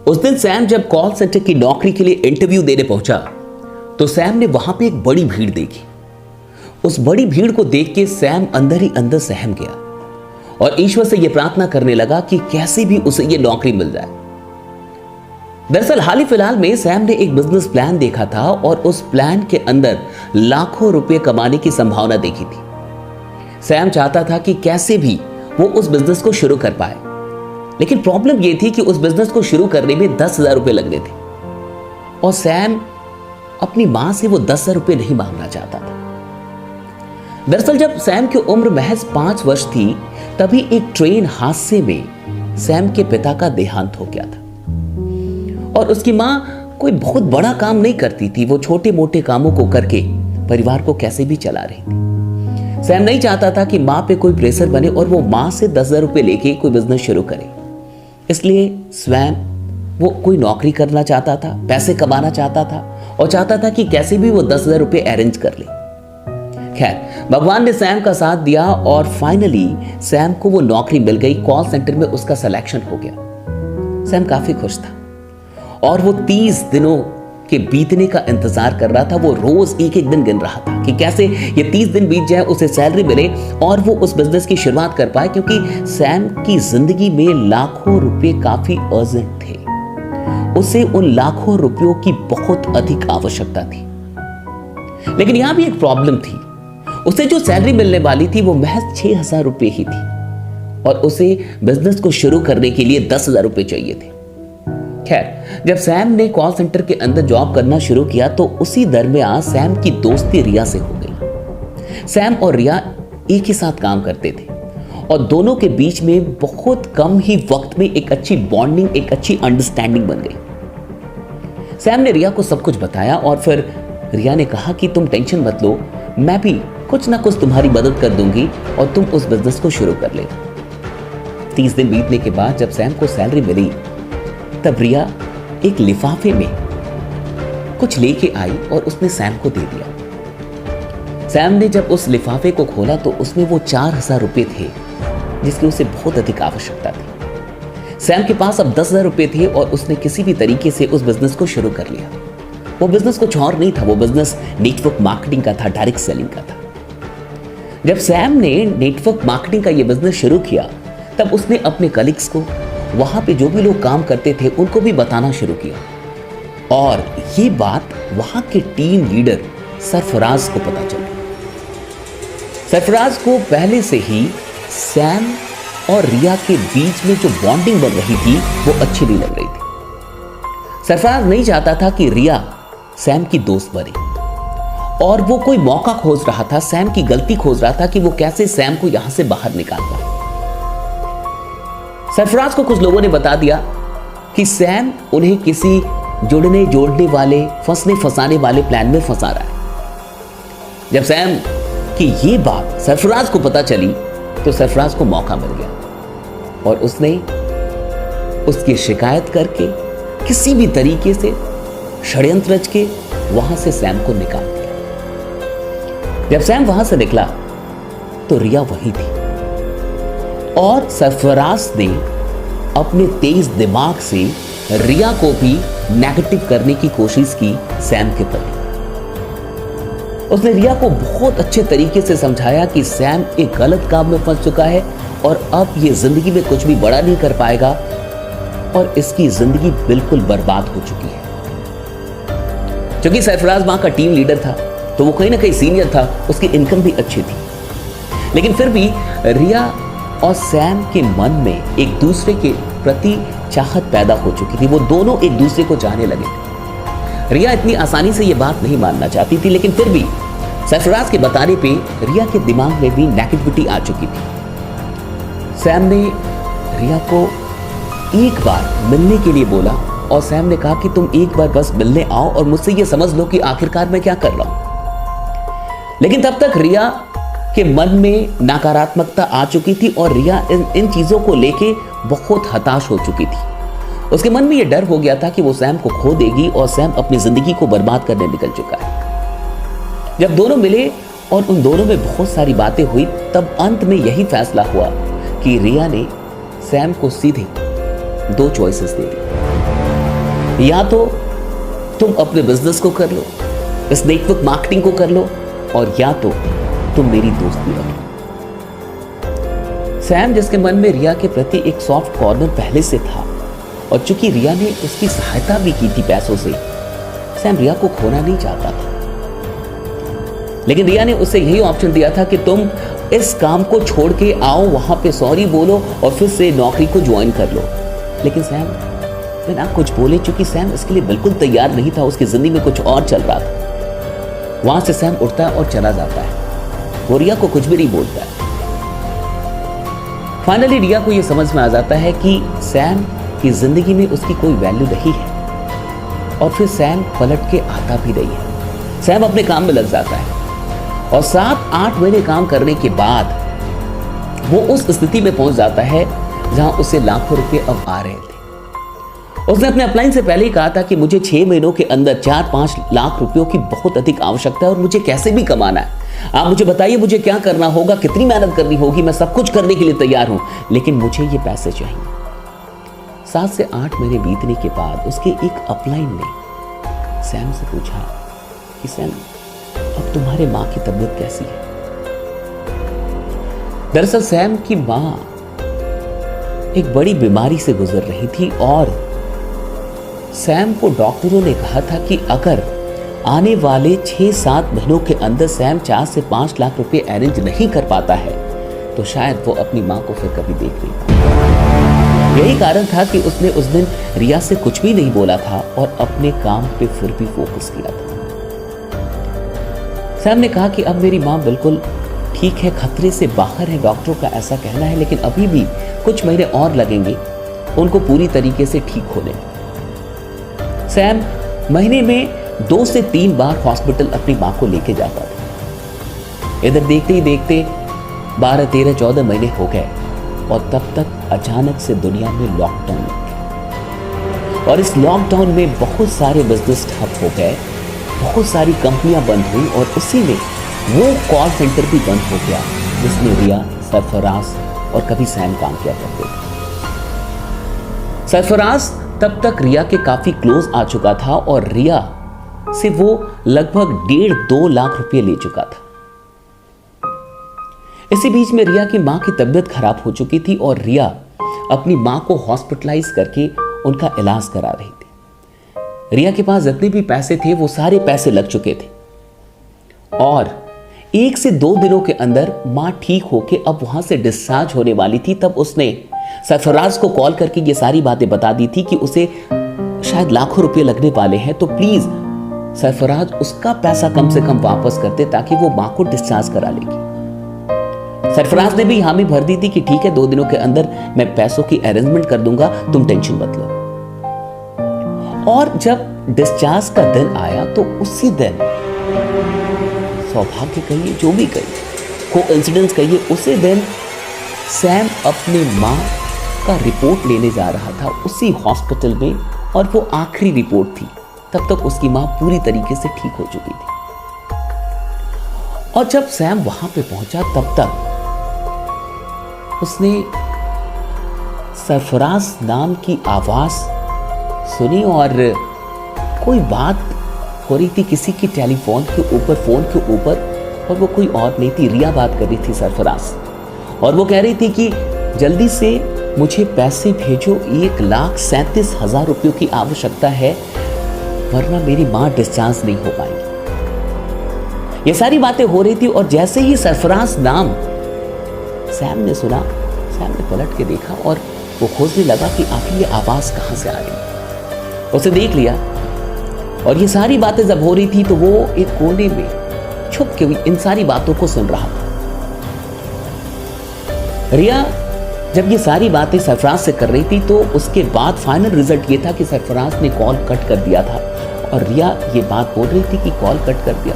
उस दिन सैम जब कॉल सेंटर की नौकरी के लिए इंटरव्यू देने पहुंचा तो सैम ने वहां पे एक बड़ी भीड़ देखी। उस बड़ी भीड़ को देख के सैम अंदर ही अंदर सहम गया और ईश्वर से यह प्रार्थना करने लगा कि कैसे भी उसे यह नौकरी मिल जाए। दरअसल हाल ही फिलहाल में सैम ने एक बिजनेस प्लान देखा था और उस प्लान के अंदर लाखों रुपए कमाने की संभावना देखी थी। सैम चाहता था कि कैसे भी वो उस बिजनेस को शुरू कर पाए, लेकिन प्रॉब्लम यह थी कि उस बिजनेस को शुरू करने में 10,000 रुपए लगने थे और सैम अपनी मां से वो 10,000 रुपए नहीं मांगना चाहता था। दरअसल जब सैम की उम्र महज 5 वर्ष थी तभी एक ट्रेन हादसे में सैम के पिता का देहांत हो गया था और उसकी मां कोई बहुत बड़ा काम नहीं करती थी, वो छोटे मोटे कामों को करके परिवार को कैसे भी चला रही थी। सैम नहीं चाहता था कि मां पे कोई प्रेशर बने और वो मां से 10,000 रुपए लेके कोई बिजनेस शुरू करे, इसलिए स्वयं वो कोई नौकरी करना चाहता था, पैसे कमाना चाहता था और चाहता था कि कैसे भी वो 10,000 रुपए अरेंज कर ले। खैर भगवान ने सैम का साथ दिया और फाइनली सैम को वो नौकरी मिल गई। कॉल सेंटर में उसका सिलेक्शन हो गया। सैम काफी खुश था और वो 30 दिनों के बीतने का इंतजार कर रहा था। वो रोज एक एक दिन गिन रहा था कि कैसे ये 30 दिन बीत जाए, उसे सैलरी मिले और वो उस बिजनेस की शुरुआत कर पाए, क्योंकि सैम की जिंदगी में लाखों रुपए काफी अर्जेंट थे। उसे उन लाखों रुपयों की बहुत अधिक आवश्यकता थी। लेकिन यहां भी एक प्रॉब्लम थी। उसे जो सैलरी मिलने वाली थी वो महज 6,000 रुपए ही थी और उसे बिजनेस को शुरू करने के लिए 10,000 रुपए चाहिए थे। खैर जब सैम ने कॉल सेंटर के अंदर जॉब करना शुरू किया तो उसी दरमियान सैम की दोस्ती रिया से हो गई। सैम और रिया एक ही साथ काम करते थे और दोनों के बीच में बहुत कम ही वक्त में एक अच्छी बॉन्डिंग, एक अच्छी अंडरस्टैंडिंग बन गई। सैम ने रिया को सब कुछ बताया और फिर रिया ने कहा कि तुम टेंशन मत लो, मैं भी कुछ ना कुछ तुम्हारी मदद कर दूंगी और तुम उस बिजनेस को शुरू कर लेना। 30 दिन बीतने के बाद जब सैम को सैलरी मिली तब रिया एक लिफाफे में कुछ लेके आई और उसने सैम को दे दिया। सैम ने जब उस लिफाफे को खोला तो उसमें वो 4,000 रुपए थे जिसकी उसे बहुत अधिक आवश्यकता थी। सैम के पास अब 10,000 रुपए थे और उसने किसी भी तरीके से उस बिजनेस को शुरू कर लिया। वो बिजनेस कुछ और नहीं था, वो बिजनेस नेटवर्क मार्केटिंग का था, डायरेक्ट सेलिंग का था। जब सैम ने नेटवर्क मार्केटिंग का ये बिजनेस शुरू किया तब उसने अपने कलीग्स को, वहां पे जो भी लोग काम करते थे उनको भी बताना शुरू किया और ये बात वहां के टीम लीडर सरफराज को पता चली। सरफराज को पहले से ही सैम और रिया के बीच में जो बॉन्डिंग बन रही थी वो अच्छी नहीं लग रही थी। सरफराज नहीं चाहता था कि रिया सैम की दोस्त बने और वो कोई मौका खोज रहा था, सैम की गलती खोज रहा था कि वो कैसे सैम को यहां से बाहर निकाल पाए। सरफराज को कुछ लोगों ने बता दिया कि सैम उन्हें किसी जुड़ने जोड़ने वाले, फंसने फंसाने वाले प्लान में फंसा रहा है। जब सैम की ये बात सरफराज को पता चली तो सरफराज को मौका मिल गया और उसने उसकी शिकायत करके किसी भी तरीके से षड्यंत्र रच के वहां से सैम को निकाल दिया। जब सैम वहां से निकला तो रिया वही थी और सरफराज ने अपने तेज दिमाग से रिया को भी नेगेटिव करने की कोशिश की सैम के प्रति। उसने रिया को बहुत अच्छे तरीके से समझाया कि सैम एक गलत काम में फंस चुका है और अब ये जिंदगी में कुछ भी बड़ा नहीं कर पाएगा और इसकी जिंदगी बिल्कुल बर्बाद हो चुकी है। क्योंकि सरफराज वहां का टीम लीडर था तो वो कहीं ना कहीं सीनियर था, उसकी इनकम भी अच्छी थी, लेकिन फिर भी रिया और सैम के मन में एक दूसरे के प्रति चाहत पैदा हो चुकी थी। वो दोनों एक दूसरे को चाहने लगे थे। रिया इतनी आसानी से ये बात नहीं मानना चाहती थी, लेकिन फिर भी सरफराज के बताने पे रिया के दिमाग में भी नेगेटिविटी आ चुकी थी। सैम ने रिया को एक बार मिलने के लिए बोला और सैम ने कहा कि तुम एक बार बस मिलने आओ और मुझसे ये समझ लो कि आखिरकार मैं क्या कर रहा हूं। लेकिन तब तक रिया के मन में नकारात्मकता आ चुकी थी और रिया इन चीजों को लेके बहुत हताश हो चुकी थी। उसके मन में यह डर हो गया था कि वो सैम को खो देगी और सैम अपनी जिंदगी को बर्बाद करने निकल चुका है। जब दोनों मिले और उन दोनों में बहुत सारी बातें हुई तब अंत में यही फैसला हुआ कि रिया ने सैम को सीधे 2 चॉइसेस दे दी। या तो तुम अपने बिजनेस को कर लो, इस नेटवर्क मार्केटिंग को कर लो, और या तो तुम मेरी दोस्ती रख लो। सैम, जिसके मन में रिया के प्रति एक सॉफ्ट कॉर्नर पहले से था, और चूंकि रिया ने उसकी सहायता भी की थी पैसों से, सैम रिया को खोना नहीं चाहता था। लेकिन रिया ने उसे यही ऑप्शन दिया था कि तुम इस काम को छोड़ के आओ, वहां पे सॉरी बोलो और फिर से नौकरी को ज्वाइन कर लो। लेकिन सैम बिना कुछ बोले, चूंकि सैम इसके लिए बिल्कुल तैयार नहीं था, उसकी जिंदगी में कुछ और चल रहा था, वहां से सैम उठता है और चला जाता है। वो रिया को कुछ भी नहीं बोलता है। फाइनली रिया को यह समझ में आ जाता है कि सैम की जिंदगी में उसकी कोई वैल्यू नहीं है, और फिर सैम पलट के आता भी नहीं है। सैम अपने काम में लग जाता है, और 7-8 महीने काम करने के बाद वो उस स्थिति में पहुंच जाता है जहां उसे लाखों रुपए अब आ रहे थे। उसने अपने अपलाइन से पहले ही कहा था कि मुझे 6 महीनों के अंदर 4-5 लाख रुपयों की बहुत अधिक आवश्यकता है, और मुझे कैसे भी कमाना है। आप मुझे बताइए मुझे क्या करना होगा, कितनी मेहनत करनी होगी, मैं सब कुछ करने के लिए तैयार हूं, लेकिन मुझे ये पैसे चाहिए। 7 से 8 महीने बीतने के बाद उसके एक अपलाइन ने सैम से पूछा कि सैम, अब तुम्हारे मां की तबीयत कैसी है? दरअसल सैम की मां एक बड़ी बीमारी से गुजर रही थी, और सैम को डॉक्टरों ने कहा था कि अगर आने वाले 6-7 महीनों के अंदर सैम 4 से 5 लाख रुपए अरेंज नहीं कर पाता है तो शायद वो अपनी मां को फिर कभी देख नहीं पाएगा। यही कारण था कि उसने उस दिन रिया से कुछ भी नहीं बोला था और अपने काम पे फिर भी फोकस किया था। सैम ने कहा कि अब मेरी मां बिल्कुल ठीक है, खतरे से बाहर है, डॉक्टरों का ऐसा कहना है, लेकिन अभी भी कुछ महीने और लगेंगे उनको पूरी तरीके से ठीक होने में। सैम महीने में 2 से 3 बार हॉस्पिटल अपनी मां को लेके जाता था। इधर देखते ही देखते 12, 13, 14 महीने हो गए, और तब तक अचानक से दुनिया में लॉकडाउन लग गया, और इस लॉकडाउन में बहुत सारे बिजनेस ठप हो गए, बहुत सारी कंपनियां बंद हुई, और उसी में वो कॉल सेंटर भी बंद हो गया जिसमें रिया, सरफराज और कभी सैम काम किया करते थे। सरफराज तब तक रिया के काफी क्लोज आ चुका था, और रिया से वो लगभग 1.5-2 लाख रुपए ले चुका था। इसी बीच में रिया की मां की तबीयत खराब हो चुकी थी, और रिया अपनी मां को हॉस्पिटलाइज करके उनका इलाज करा रही थी। रिया के पास जितने भी पैसे थे वो सारे पैसे लग चुके थे, और 1 से 2 दिनों के अंदर मां ठीक होके अब वहां से डिस्चार्ज होने वाली थी। तब उसने सरफराज को कॉल करके ये सारी बातें बता दी थी कि उसे शायद लाखों रुपए लगने वाले हैं, तो प्लीज सरफराज उसका पैसा कम से कम वापस कर दे ताकि वो मां को डिस्चार्ज करा लेगी। सरफराज ने भी हामी भर दी थी कि ठीक है, 2 दिनों के अंदर मैं पैसों की अरेंजमेंट कर दूंगा, तुम टेंशन मत लो। और जब डिस्चार्ज का दिन आया तो उसी दिन, सौभाग्य कहिए, जो भी कहिए, कोइंसिडेंस कहिए, उसी दिन सैम अपनी मां का रिपोर्ट लेने जा रहा था उसी हॉस्पिटल में, और वो आखिरी रिपोर्ट थी। तब तक उसकी मां पूरी तरीके से ठीक हो चुकी थी। और जब सैम वहां पे पहुंचा तब तक उसने सरफराज नाम की आवाज सुनी, और कोई बात हो रही थी किसी की टेलीफोन के ऊपर, फोन के ऊपर, और वो कोई और नहीं थी, रिया बात कर रही थी सरफराज। और वो कह रही थी कि जल्दी से मुझे पैसे भेजो, 1,37,000 रुपयों की आवश्यकता है, वरना मेरी मां डिस्चार्ज नहीं हो पाएगी। ये सारी बातें हो रही थी, और जैसे ही सरफराज नाम सैम ने सुना, सैम ने पलट के देखा और वो खोजने लगा कि आखिर ये आवाज कहां से आ रही। उसे देख लिया, और ये सारी बातें जब हो रही थी तो वो एक कोने में छुप के हुई इन सारी बातों को सुन रहा था। रिया जब ये सारी बातें सरफराज से कर रही थी तो उसके बाद फाइनल रिजल्ट ये था कि सरफराज ने कॉल कट कर दिया था, और रिया ये बात बोल रही थी कि कॉल कट कर दिया,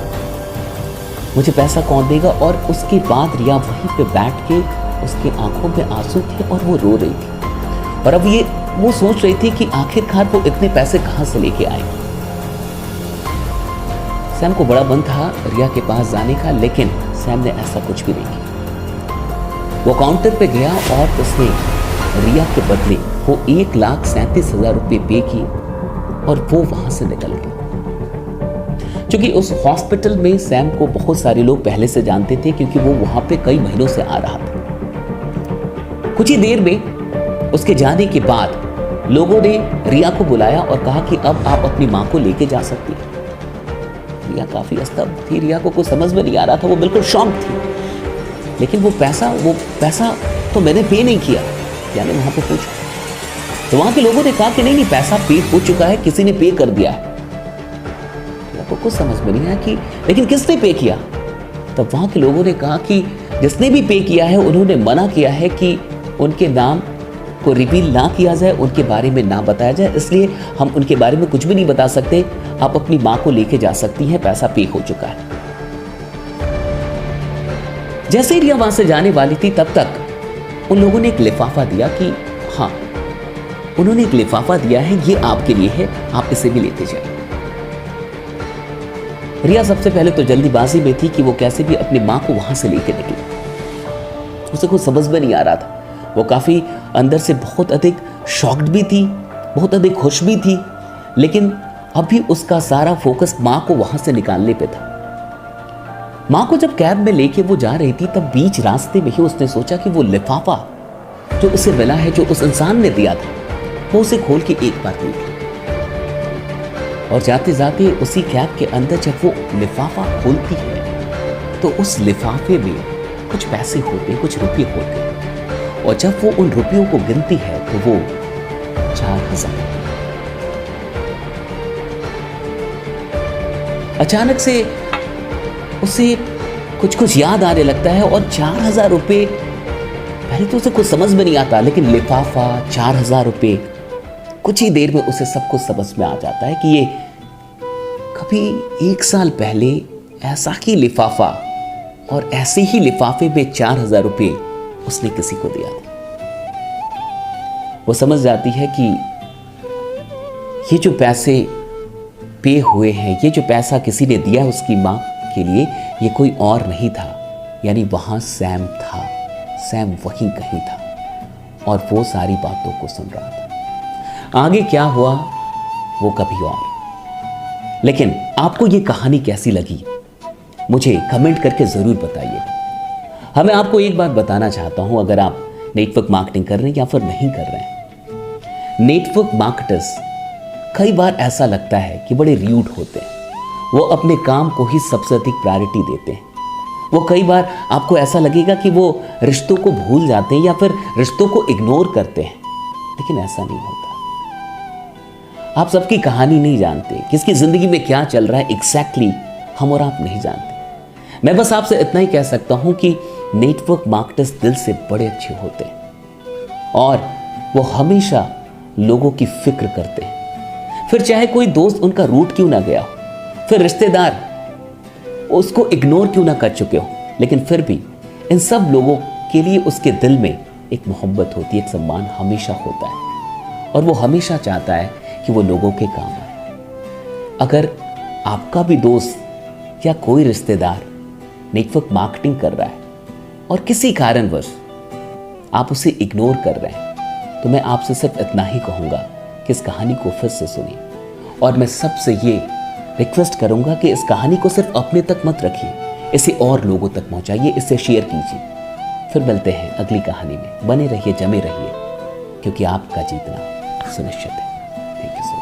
मुझे पैसा कौन देगा। और उसके बाद रिया वहीं पे बैठ के, उसके आंखों में आंसू थे और वो रो रही थी, और अब ये वो सोच रही थी कि आखिरकार वो इतने पैसे कहां से लेके आएगी। सैम को बड़ा मन था रिया के पास जाने का, लेकिन सैम ने ऐसा कुछ भी नहीं किया। वो काउंटर पे गया और उसने रिया के बदले वो 1,37,000 रुपए पे किए, और वो वहां से निकल गई। क्योंकि उस हॉस्पिटल में सैम को बहुत सारे लोग पहले से जानते थे, क्योंकि वो वहां पे कई महीनों से आ रहा था। कुछ ही देर में उसके जाने के बाद लोगों ने रिया को बुलाया और कहा कि अब आप अपनी मां को लेके जा सकती हैं। रिया काफी स्तब्ध थी, रिया को कुछ समझ में नहीं आ रहा था, वो बिल्कुल शॉक थी। लेकिन वो पैसा तो मैंने पे नहीं किया, यानी वहां पे पूछा तो वहां के लोगों ने कहा कि नहीं, पैसा पे हो चुका है, किसी ने पे कर दिया है। तो कुछ समझ में नहीं आया कि लेकिन किसने पे किया। तब वहां के लोगों ने कहा कि जिसने भी पे किया है उन्होंने मना किया है कि उनके नाम को रिवील ना किया जाए, उनके बारे में ना बताया जाए, इसलिए हम उनके बारे में कुछ भी नहीं बता सकते। आप अपनी मां को लेके जा सकती हैं, पैसा पे हो चुका है। जैसे ही रिया वहां से जाने वाली थी तब तक उन लोगों ने एक लिफाफा दिया कि हाँ, उन्होंने एक लिफाफा दिया है, ये आपके लिए है, आप इसे भी लेते जाइए। रिया सबसे पहले तो जल्दीबाजी में थी कि वो कैसे भी अपनी मां को वहां से लेके निकली। उसे कुछ समझ में नहीं आ रहा था। वो काफी अंदर से बहुत अधिक शॉक्ड भी थी, बहुत अधिक खुश भी थी, लेकिन अभी उसका सारा फोकस मां को वहां से निकालने पे था। मां को जब कैब में लेके वो जा रही थी तब बीच रास्ते में ही उसने सोचा कि वो लिफाफा जो उसे मिला है, जो उस इंसान ने दिया था, वो उसे खोल के एक बार देख ली। और जाते जाते उसी कैब के अंदर जब वो लिफाफा खोलती है तो उस लिफाफे में कुछ पैसे होते, कुछ रुपये होते, और जब वो उन रुपयों को गिनती है तो वो 4000। अचानक से उसे कुछ याद आने लगता है और 4000 रुपये, पहले तो उसे कुछ समझ में नहीं आता, लेकिन लिफाफा, 4000 रुपये, कुछ ही देर में उसे सब कुछ समझ में आ जाता है कि ये कभी 1 साल पहले ऐसा ही लिफाफा और ऐसे ही लिफाफे में 4000 रुपये उसने किसी को दिया था। वो समझ जाती है कि ये जो पैसे पे हुए हैं, ये जो पैसा किसी ने दिया है उसकी मां के लिए, ये कोई और नहीं था, यानी वहां सैम था। सैम वहीं कहीं था और वो सारी बातों को सुन रहा था। आगे क्या हुआ वो कभी और। लेकिन आपको ये कहानी कैसी लगी मुझे कमेंट करके जरूर बताइए। हमें आपको एक बात बताना चाहता हूं, अगर आप नेटवर्क मार्केटिंग कर रहे हैं या फिर नहीं कर रहे हैं, नेटवर्क मार्केटर्स कई बार ऐसा लगता है कि बड़े र्यूड होते हैं। वो अपने काम को ही सबसे अधिक प्रायोरिटी देते हैं। वो कई बार आपको ऐसा लगेगा कि वो रिश्तों को भूल जाते हैं या फिर रिश्तों को इग्नोर करते हैं, लेकिन ऐसा नहीं होता। आप सबकी कहानी नहीं जानते, किसकी जिंदगी में क्या चल रहा है एग्जैक्टली हम और आप नहीं जानते। मैं बस आपसे इतना ही कह सकता हूं कि नेटवर्क मार्केटर्स दिल से बड़े अच्छे होते हैं और वो हमेशा लोगों की फिक्र करते हैं। फिर चाहे कोई दोस्त उनका रूट क्यों ना गया हो, फिर रिश्तेदार उसको इग्नोर क्यों ना कर चुके हो, लेकिन फिर भी इन सब लोगों के लिए उसके दिल में एक मोहब्बत होती है, एक सम्मान हमेशा होता है और वो हमेशा चाहता है कि वो लोगों के काम आए। अगर आपका भी दोस्त या कोई रिश्तेदार नेटवर्क मार्केटिंग कर रहा है और किसी कारणवश आप उसे इग्नोर कर रहे हैं, तो मैं आपसे सिर्फ इतना ही कहूंगा कि इस कहानी को फिर से सुनिए और मैं सबसे ये रिक्वेस्ट करूंगा कि इस कहानी को सिर्फ अपने तक मत रखिए, इसे और लोगों तक पहुंचाइए, इसे शेयर कीजिए। फिर मिलते हैं अगली कहानी में। बने रहिए, जमे रहिए, क्योंकि आपका जीतना सुनिश्चित है। Thank you so much.